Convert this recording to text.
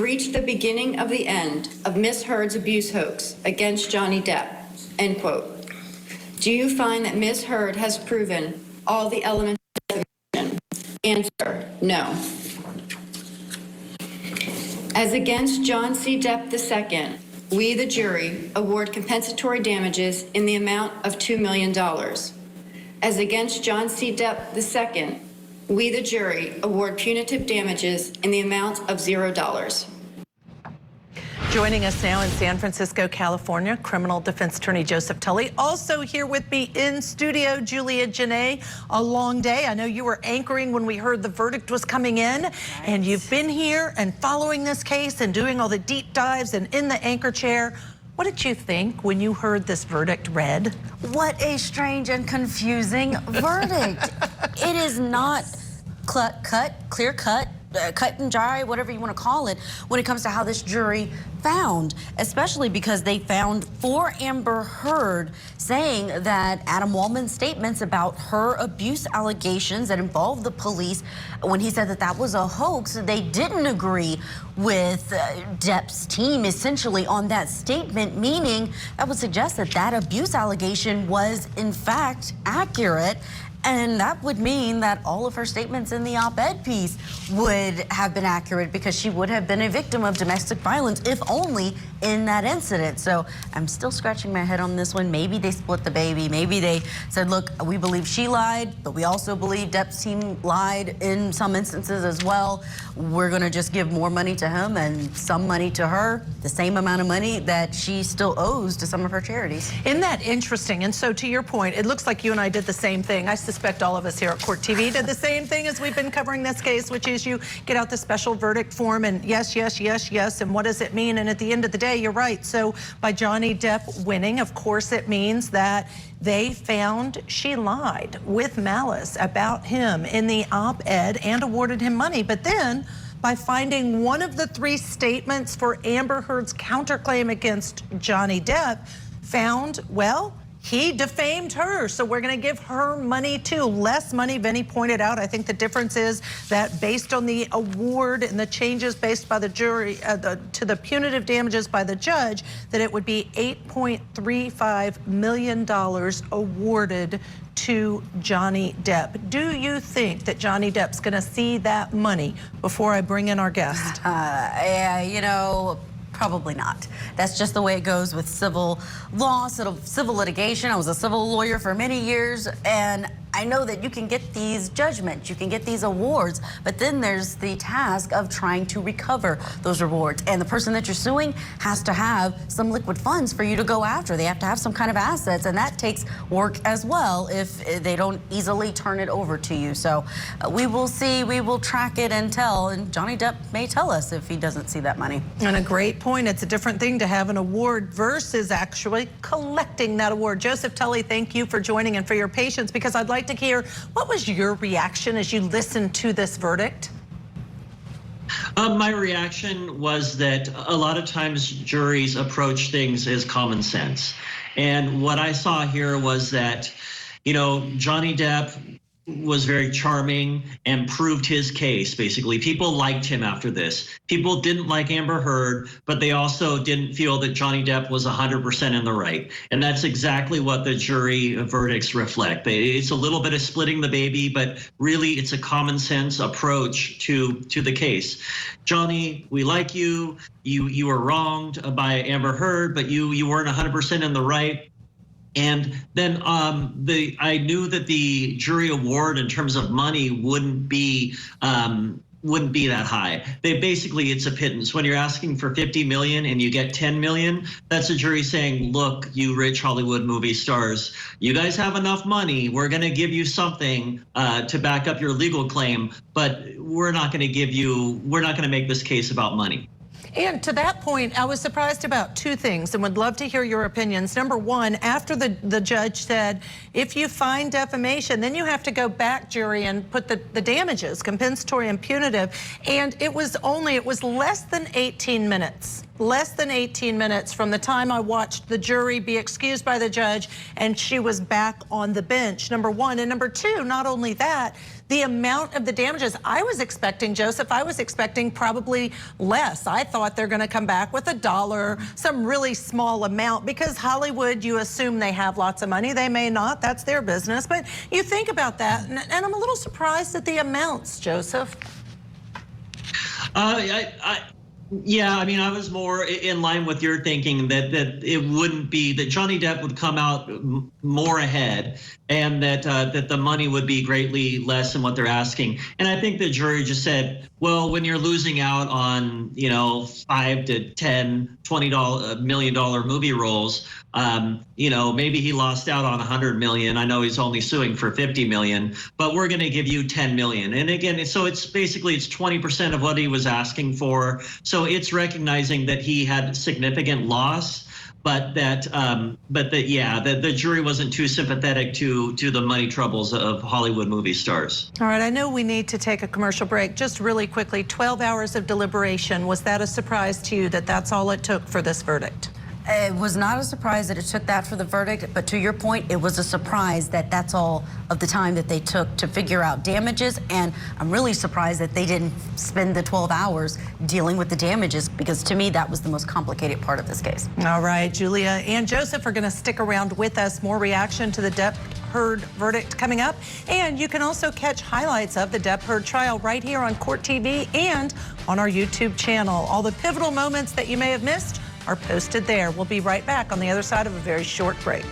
reached the beginning of the end of Miss Heard's abuse hoax against Johnny Depp, end quote. Do you find that Miss Heard has proven all the elements of defamation? Answer, no. As against John C. Depp II, we, the jury, award compensatory damages in the amount of $2 million. As against John C. Depp II, we, the jury, award punitive damages in the amount of $0. Joining us now in San Francisco, California, criminal defense attorney Joseph Tully. Also here with me in studio, Julia Janae. A long day. I know you were anchoring when we heard the verdict was coming in, right. And you've been here and following this case and doing all the deep dives and in the anchor chair. What did you think when you heard this verdict read? What a strange and confusing verdict. It is not clear cut, cut and dry, whatever you want to call it, when it comes to how this jury found, especially because they found for Amber Heard, saying that Adam Waldman's statements about her abuse allegations that involved the police, when he said that that was a hoax, they didn't agree with Depp's team essentially on that statement, meaning that would suggest that that abuse allegation was in fact accurate. And that would mean that all of her statements in the op-ed piece would have been accurate because she would have been a victim of domestic violence, if only in that incident. So I'm still scratching my head on this one. Maybe they split the baby. Maybe they said, look, we believe she lied, but we also believe Depp's team lied in some instances as well. We're going to just give more money to him and some money to her, the same amount of money that she still owes to some of her charities. Isn't that interesting? And so to your point, it looks like you and I did the same thing. I suspect all of us here at Court TV did the same thing as we've been covering this case, which is you get out the special verdict form and yes, yes, yes, yes, and what does it mean? And at the end of the day, you're right. So by Johnny Depp winning, of course, it means that they found she lied with malice about him in the op-ed and awarded him money. But then by finding one of the three statements for Amber Heard's counterclaim against Johnny Depp, found, well, he defamed her, so we're going to give her money too. Less money, Vinny pointed out. I think the difference is that based on the award and the changes based by the jury to the punitive damages by the judge, that it would be $8.35 million awarded to Johnny Depp. Do you think that Johnny Depp's going to see that money before I bring in our guest? Yeah, you know, probably not. That's just the way it goes with civil law, civil litigation. I was a civil lawyer for many years, and I know that you can get these judgments, you can get these awards, but then there's the task of trying to recover those rewards. And the person that you're suing has to have some liquid funds for you to go after. They have to have some kind of assets, and that takes work as well if they don't easily turn it over to you. So we will see, we will track it and tell, and Johnny Depp may tell us if he doesn't see that money. And a great point. It's a different thing to have an award versus actually collecting that award. Joseph Tully, thank you for joining and for your patience, because I'd like to hear, what was your reaction as you listened to this verdict? My reaction was that a lot of times juries approach things as common sense. And what I saw here was that, you know, Johnny Depp was very charming and proved his case. Basically, people liked him after this. People didn't like Amber Heard, but they also didn't feel that Johnny Depp was 100% in the right. And that's exactly what the jury verdicts reflect. It's a little bit of splitting the baby, but really it's a common sense approach to the case. Johnny, we like you. You were wronged by Amber Heard, but you weren't 100% in the right. And then I knew that the jury award in terms of money wouldn't be that high. It's a pittance. When you're asking for 50 million and you get 10 million, that's a jury saying, look, you rich Hollywood movie stars, you guys have enough money. We're going to give you something to back up your legal claim, but we're not going to make this case about money. And to that point, I was surprised about two things and would love to hear your opinions. Number one, after the judge said, if you find defamation, then you have to go back, jury, and put the damages, compensatory and punitive. And it was less than 18 minutes. Less than 18 minutes from the time I watched the jury be excused by the judge and she was back on the bench, number one. And number two, not only that, the amount of the damages. I was expecting, Joseph, I was expecting probably less. I thought they're going to come back with $1, some really small amount, because Hollywood, you assume they have lots of money. They may not. That's their business. But you think about that, and I'm a little surprised at the amounts, Joseph. Yeah, I mean, I was more in line with your thinking that it wouldn't be that Johnny Depp would come out more ahead, and that the money would be greatly less than what they're asking. And I think the jury just said, well, when you're losing out on, you know, $5 to $10, $20 million movie roles, you know, maybe he lost out on 100 million. I know he's only suing for 50 million, but we're going to give you 10 million. And again, so it's basically it's 20% of what he was asking for. So it's recognizing that he had significant loss, but that the jury wasn't too sympathetic to the money troubles of Hollywood movie stars. All right, I know we need to take a commercial break. Just really quickly, 12 hours of deliberation. Was that a surprise to you that that's all it took for this verdict? It was not a surprise that it took that for the verdict, but to your point, it was a surprise that that's all of the time that they took to figure out damages, and I'm really surprised that they didn't spend the 12 hours dealing with the damages, because to me, that was the most complicated part of this case. All right, Julia and Joseph are going to stick around with us. More reaction to the Depp Heard verdict coming up, and you can also catch highlights of the Depp Heard trial right here on Court TV and on our YouTube channel. All the pivotal moments that you may have missed are posted there. We'll be right back on the other side of a very short break.